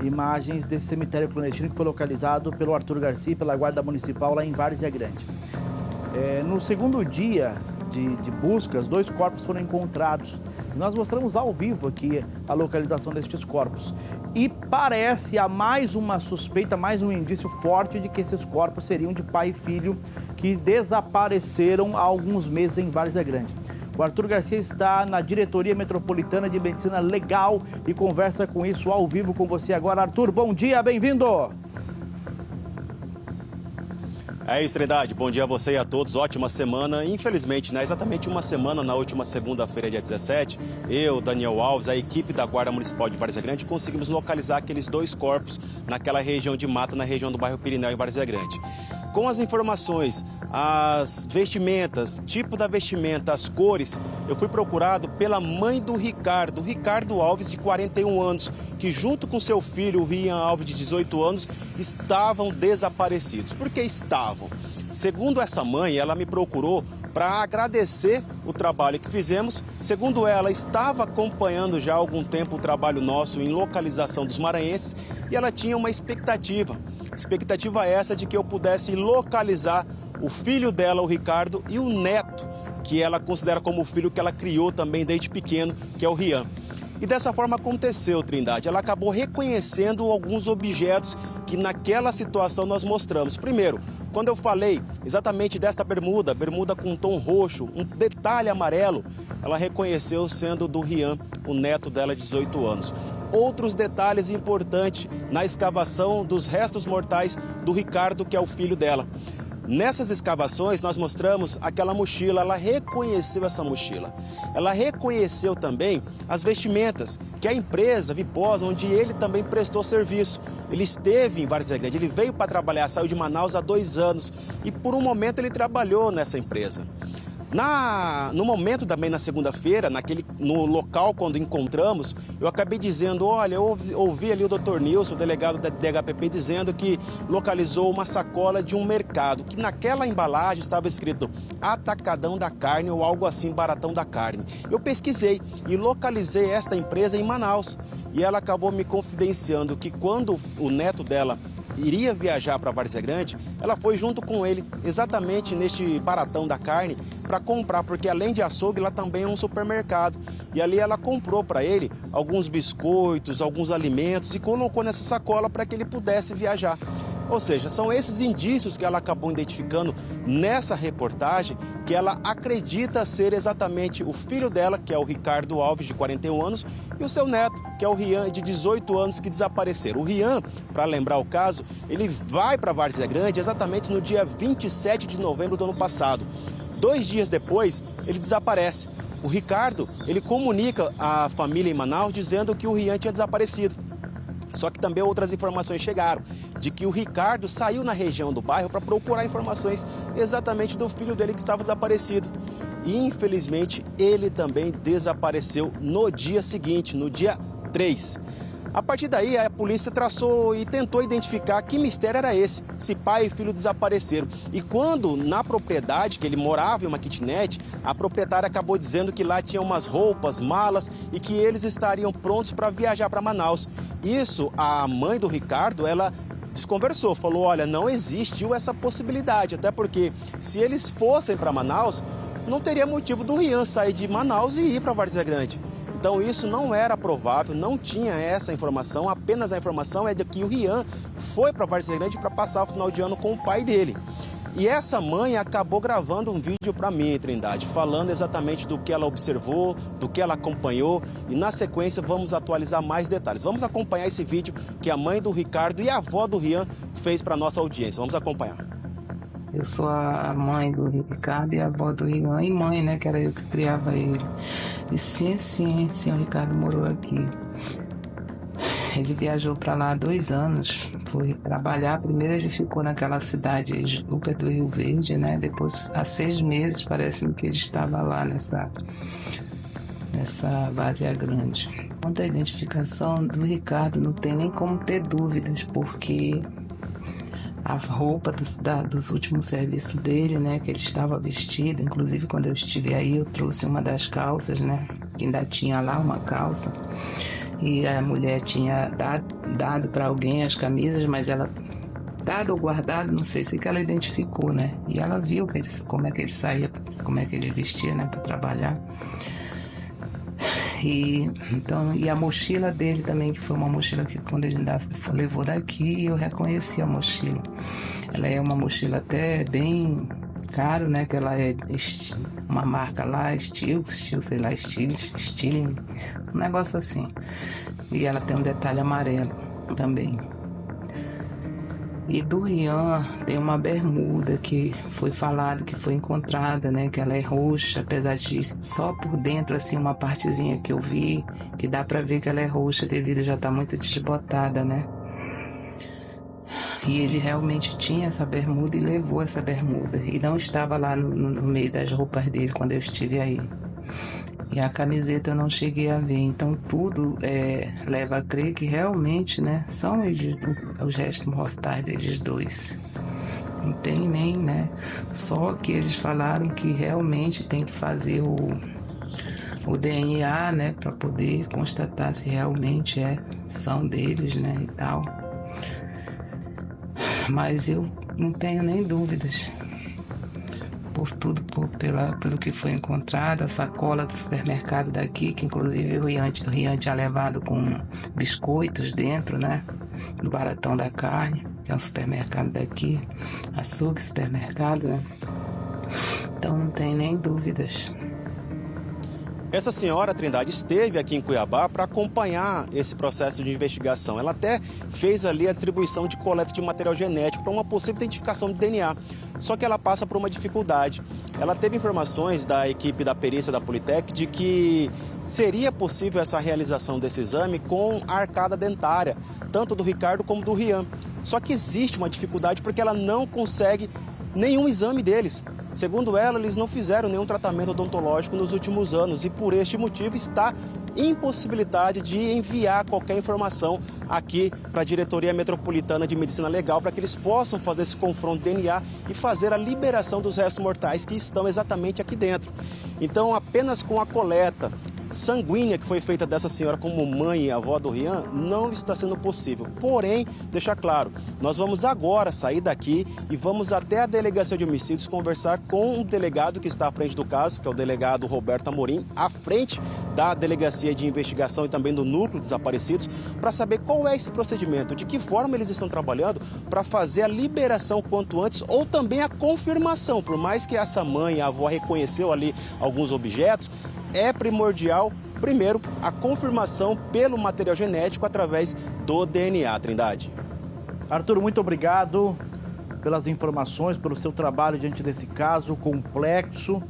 imagens desse cemitério clandestino que foi localizado pelo Arthur Garcia e pela Guarda Municipal lá em Várzea Grande. No segundo dia de buscas, 2 corpos foram encontrados. Nós mostramos ao vivo aqui a localização destes corpos. E parece há mais uma suspeita, mais um indício forte de que esses corpos seriam de pai e filho que desapareceram há alguns meses em Várzea Grande. O Arthur Garcia está na Diretoria Metropolitana de Medicina Legal e conversa com isso ao vivo com você agora. Arthur, bom dia, bem-vindo! É isso, Trindade. Bom dia a você e a todos. Ótima semana. Infelizmente, exatamente uma semana, na última segunda-feira, dia 17, eu, Daniel Alves, a equipe da Guarda Municipal de Várzea Grande, conseguimos localizar aqueles 2 corpos naquela região de mata, na região do bairro Pirineu, em Várzea Grande. Com as informações, as vestimentas, tipo da vestimenta, as cores, eu fui procurado pela mãe do Ricardo Alves, de 41 anos, que junto com seu filho, o Rian Alves, de 18 anos, estavam desaparecidos. Por que estavam? Segundo essa mãe, ela me procurou para agradecer o trabalho que fizemos. Segundo ela, estava acompanhando já há algum tempo o trabalho nosso em localização dos maranhenses e ela tinha uma expectativa. Expectativa essa de que eu pudesse localizar o filho dela, o Ricardo, e o neto, que ela considera como o filho que ela criou também desde pequeno, que é o Rian. E dessa forma aconteceu, Trindade. Ela acabou reconhecendo alguns objetos que naquela situação nós mostramos. Primeiro, quando eu falei exatamente desta bermuda com tom roxo, um detalhe amarelo, ela reconheceu sendo do Rian, o neto dela de 18 anos. Outros detalhes importantes na escavação dos restos mortais do Ricardo, que é o filho dela. Nessas escavações nós mostramos aquela mochila, ela reconheceu essa mochila. Ela reconheceu também as vestimentas, que a empresa Viposa, onde ele também prestou serviço. Ele esteve em Várzea Grande, ele veio para trabalhar, saiu de Manaus há 2 anos e por um momento ele trabalhou nessa empresa. No momento também, na segunda-feira, no local quando encontramos, eu acabei dizendo, olha, eu ouvi ali o Dr. Nilson, o delegado da DHPP, dizendo que localizou uma sacola de um mercado, que naquela embalagem estava escrito Atacadão da Carne ou algo assim, Baratão da Carne. Eu pesquisei e localizei esta empresa em Manaus e ela acabou me confidenciando que quando o neto dela iria viajar para Várzea Grande, ela foi junto com ele exatamente neste Baratão da Carne para comprar, porque além de açougue, lá também é um supermercado. E ali ela comprou para ele alguns biscoitos, alguns alimentos e colocou nessa sacola para que ele pudesse viajar. Ou seja, são esses indícios que ela acabou identificando nessa reportagem, que ela acredita ser exatamente o filho dela, que é o Ricardo Alves, de 41 anos, e o seu neto, que é o Rian, de 18 anos, que desapareceram. O Rian, para lembrar o caso, ele vai para Várzea Grande exatamente no dia 27 de novembro do ano passado. 2 dias depois, ele desaparece. O Ricardo, ele comunica à família em Manaus dizendo que o Rian tinha desaparecido. Só que também outras informações chegaram de que o Ricardo saiu na região do bairro para procurar informações exatamente do filho dele que estava desaparecido. E infelizmente ele também desapareceu no dia seguinte, no dia 3. A partir daí a polícia traçou e tentou identificar que mistério era esse, se pai e filho desapareceram. E quando na propriedade, que ele morava em uma kitnet, a proprietária acabou dizendo que lá tinha umas roupas, malas e que eles estariam prontos para viajar para Manaus. Isso, a mãe do Ricardo, ela desconversou, falou, olha, não existiu essa possibilidade, até porque se eles fossem para Manaus, não teria motivo do Rian sair de Manaus e ir para Várzea Grande. Então isso não era provável, não tinha essa informação, apenas a informação é de que o Rian foi para Várzea Grande para passar o final de ano com o pai dele. E essa mãe acabou gravando um vídeo para mim, Trindade, falando exatamente do que ela observou, do que ela acompanhou e na sequência vamos atualizar mais detalhes. Vamos acompanhar esse vídeo que a mãe do Ricardo e a avó do Rian fez para nossa audiência. Vamos acompanhar. Eu sou a mãe do Ricardo e a avó do Rian, e mãe, né, que era eu que criava ele. E sim, o Ricardo morou aqui. Ele viajou para lá há 2 anos, foi trabalhar. Primeiro ele ficou naquela cidade, Lucas do Rio Verde, né? Depois, há 6 meses, parece-me que ele estava lá nessa Várzea Grande. Quanto à identificação do Ricardo, não tem nem como ter dúvidas, porque a roupa dos últimos serviços dele, né, que ele estava vestido, inclusive quando eu estive aí eu trouxe uma das calças, né, que ainda tinha lá uma calça, e a mulher tinha dado para alguém as camisas, mas ela, dado ou guardado, não sei se que ela identificou, né? E ela viu como é que ele saía, como é que ele vestia, né, para trabalhar. E a mochila dele também, que foi uma mochila que quando ele levou daqui, eu reconheci a mochila. Ela é uma mochila até bem caro, né? Que ela é uma marca lá, Steel, sei lá, Steel, um negócio assim. E ela tem um detalhe amarelo também. E do Rian tem uma bermuda que foi falado que foi encontrada, né? Que ela é roxa, apesar de só por dentro, assim, uma partezinha que eu vi, que dá pra ver que ela é roxa devido a já tá muito desbotada, né? E ele realmente tinha essa bermuda e levou essa bermuda. E não estava lá no meio das roupas dele quando eu estive aí. E a camiseta eu não cheguei a ver. Então tudo leva a crer que realmente, né, são eles, os restos mortais deles dois. Não tem nem, né? Só que eles falaram que realmente tem que fazer o DNA, né, para poder constatar se realmente são deles, né, e tal. Mas eu não tenho nem dúvidas. Por tudo, pelo que foi encontrado, a sacola do supermercado daqui, que inclusive o Rian tinha levado com biscoitos dentro, né? Do Baratão da Carne, que é um supermercado daqui, açougue, supermercado, né? Então não tem nem dúvidas. Essa senhora, Trindade, esteve aqui em Cuiabá para acompanhar esse processo de investigação. Ela até fez ali a distribuição de coleta de material genético para uma possível identificação de DNA. Só que ela passa por uma dificuldade. Ela teve informações da equipe da perícia da Politec de que seria possível essa realização desse exame com a arcada dentária, tanto do Ricardo como do Rian. Só que existe uma dificuldade porque ela não consegue nenhum exame deles. Segundo ela, eles não fizeram nenhum tratamento odontológico nos últimos anos e por este motivo está impossibilidade de enviar qualquer informação aqui para a Diretoria Metropolitana de Medicina Legal para que eles possam fazer esse confronto de DNA e fazer a liberação dos restos mortais que estão exatamente aqui dentro. Então, apenas com a coleta sanguínea que foi feita dessa senhora como mãe e avó do Rian não está sendo possível. Porém, deixar claro, nós vamos agora sair daqui e vamos até a Delegacia de Homicídios conversar com o delegado que está à frente do caso, que é o delegado Roberto Amorim, à frente da Delegacia de Investigação e também do Núcleo de Desaparecidos, para saber qual é esse procedimento, de que forma eles estão trabalhando para fazer a liberação quanto antes ou também a confirmação. Por mais que essa mãe, a avó, reconheceu ali alguns objetos, é primordial, primeiro, a confirmação pelo material genético através do DNA, Trindade. Arthur, muito obrigado pelas informações, pelo seu trabalho diante desse caso complexo.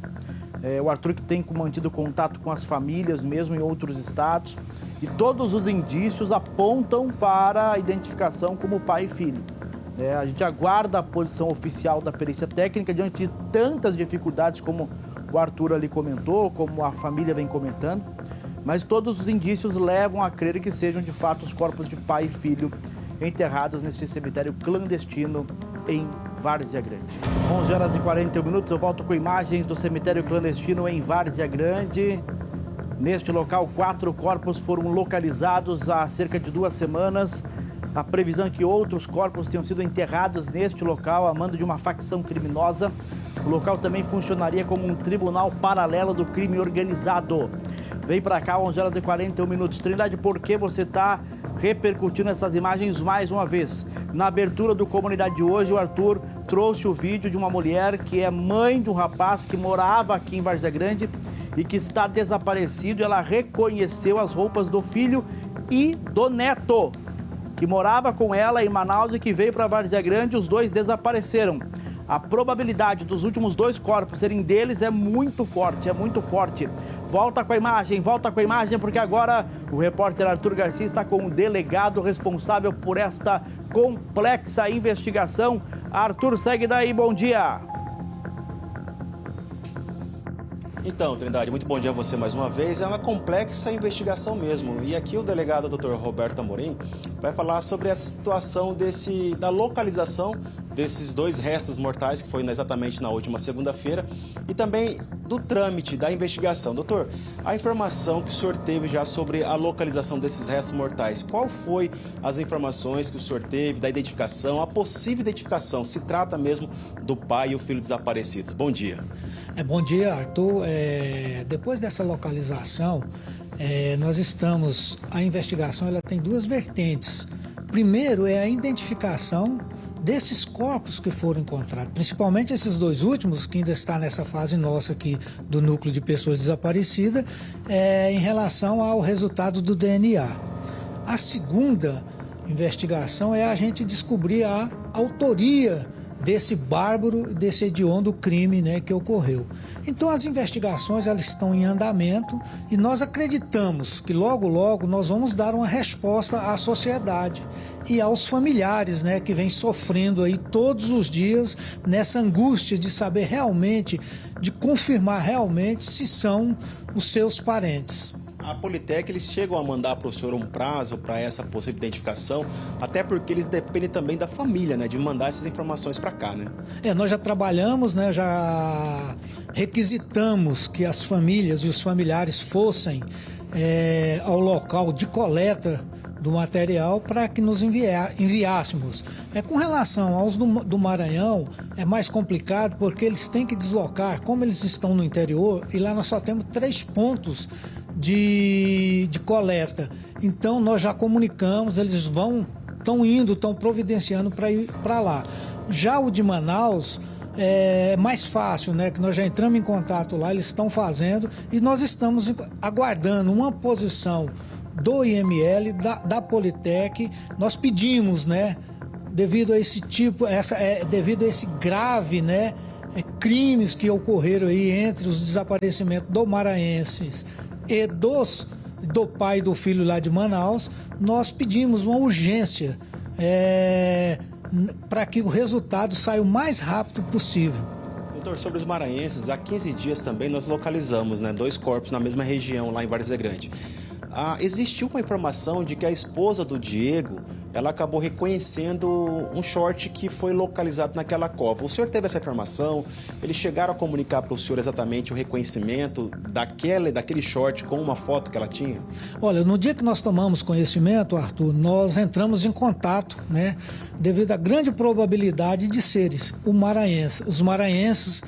O Arthur que tem mantido contato com as famílias, mesmo em outros estados, e todos os indícios apontam para a identificação como pai e filho. A gente aguarda a posição oficial da perícia técnica diante de tantas dificuldades como o Arthur ali comentou, como a família vem comentando, mas todos os indícios levam a crer que sejam de fato os corpos de pai e filho enterrados neste cemitério clandestino em Várzea Grande. 11h41, eu volto com imagens do cemitério clandestino em Várzea Grande. Neste local, 4 corpos foram localizados há cerca de 2 semanas. A previsão é que outros corpos tenham sido enterrados neste local a mando de uma facção criminosa. O local também funcionaria como um tribunal paralelo do crime organizado. Vem para cá, 11h41. Trindade, por que você está repercutindo essas imagens mais uma vez? Na abertura do Comunidade de hoje, o Arthur trouxe o vídeo de uma mulher que é mãe de um rapaz que morava aqui em Várzea Grande e que está desaparecido. Ela reconheceu as roupas do filho e do neto, que morava com ela em Manaus e que veio para Várzea Grande. Os dois desapareceram. A probabilidade dos últimos 2 corpos serem deles é muito forte, Volta com a imagem, porque agora o repórter Arthur Garcia está com o delegado responsável por esta complexa investigação. Arthur, segue daí, bom dia. Então, Trindade, muito bom dia a você mais uma vez. É uma complexa investigação mesmo. E aqui o delegado Dr. Roberto Amorim vai falar sobre a situação da localização desses 2 restos mortais, que foi exatamente na última segunda-feira, e também do trâmite da investigação. Doutor, a informação que o senhor teve já sobre a localização desses restos mortais, qual foi as informações que o senhor teve da identificação, a possível identificação? Se trata mesmo do pai e o filho desaparecidos. Bom dia. Bom dia, Arthur. Depois dessa localização, a investigação ela tem 2 vertentes. Primeiro é a identificação desses corpos que foram encontrados, principalmente esses 2 últimos, que ainda está nessa fase nossa aqui do núcleo de pessoas desaparecidas, em relação ao resultado do DNA. A segunda investigação é a gente descobrir a autoria desse bárbaro, desse hediondo crime, né, que ocorreu. Então as investigações elas estão em andamento e nós acreditamos que logo logo nós vamos dar uma resposta à sociedade e aos familiares, né, que vem sofrendo aí todos os dias nessa angústia de saber realmente, de confirmar realmente se são os seus parentes. A Politec, eles chegam a mandar para o senhor um prazo para essa possível identificação, até porque eles dependem também da família, né, de mandar essas informações para cá, né? Nós já trabalhamos, né, já requisitamos que as famílias e os familiares fossem ao local de coleta do material para que nos enviássemos. Com relação aos do Maranhão, é mais complicado porque eles têm que deslocar, como eles estão no interior, e lá nós só temos 3 pontos de coleta. Então nós já comunicamos, eles estão providenciando para ir para lá. Já o de Manaus é mais fácil, né? Que nós já entramos em contato lá, eles estão fazendo e nós estamos aguardando uma posição do IML, da Politec. Nós pedimos, né? Devido a esse devido a esse grave, né? Crimes que ocorreram aí entre os desaparecimentos do maranhenses e do pai e do filho lá de Manaus, nós pedimos uma urgência para que o resultado saia o mais rápido possível. Doutor, sobre os maranhenses, há 15 dias também nós localizamos, né, 2 corpos na mesma região, lá em Várzea Grande. Existiu uma informação de que a esposa do Diego, ela acabou reconhecendo um short que foi localizado naquela copa. O senhor teve essa informação? Eles chegaram a comunicar para o senhor exatamente o reconhecimento daquele short com uma foto que ela tinha? Olha, no dia que nós tomamos conhecimento, Arthur, nós entramos em contato, né? Devido à grande probabilidade de seres os maranhenses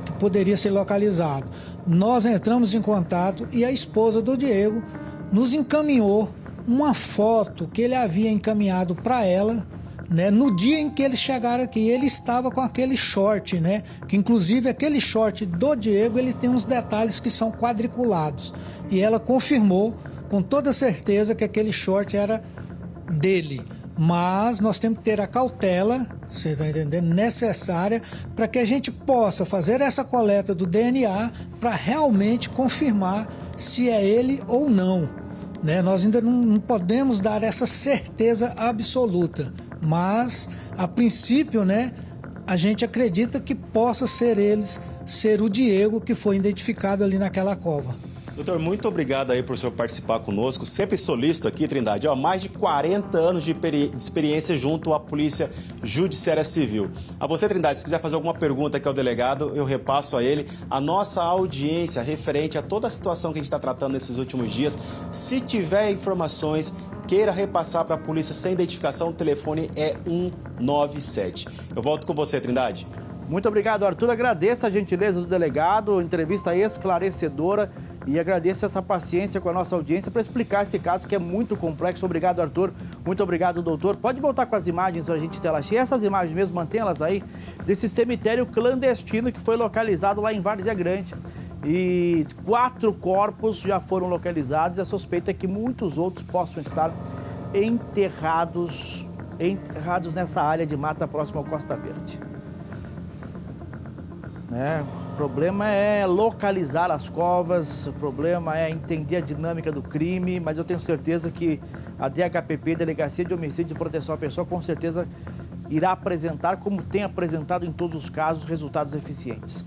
que poderia ser localizado. Nós entramos em contato e a esposa do Diego nos encaminhou uma foto que ele havia encaminhado para ela, né, no dia em que eles chegaram aqui. Ele estava com aquele short, né, que inclusive aquele short do Diego, ele tem uns detalhes que são quadriculados. E ela confirmou com toda certeza que aquele short era dele. Mas nós temos que ter a cautela, você está entendendo, necessária para que a gente possa fazer essa coleta do DNA para realmente confirmar se é ele ou não, né? Nós ainda não podemos dar essa certeza absoluta, mas a princípio, né, a gente acredita que possa ser o Diego que foi identificado ali naquela cova. Doutor, muito obrigado aí por o senhor participar conosco. Sempre solícito aqui, Trindade. Mais de 40 anos de experiência junto à Polícia Judiciária Civil. A você, Trindade, se quiser fazer alguma pergunta aqui ao delegado, eu repasso a ele. A nossa audiência referente a toda a situação que a gente está tratando nesses últimos dias, se tiver informações, queira repassar para a polícia sem identificação, o telefone é 197. Eu volto com você, Trindade. Muito obrigado, Arthur. Agradeço a gentileza do delegado, entrevista esclarecedora, e agradeço essa paciência com a nossa audiência para explicar esse caso que é muito complexo. Obrigado, Arthur. Muito obrigado, doutor. Pode voltar com as imagens para a gente tela cheia. Essas imagens mesmo, mantê-las aí, desse cemitério clandestino que foi localizado lá em Várzea Grande. E 4 corpos já foram localizados e a suspeita é que muitos outros possam estar enterrados nessa área de mata próxima ao Costa Verde. O problema é localizar as covas, o problema é entender a dinâmica do crime, mas eu tenho certeza que a DHPP, Delegacia de Homicídio e Proteção à Pessoa, com certeza irá apresentar, como tem apresentado em todos os casos, resultados eficientes.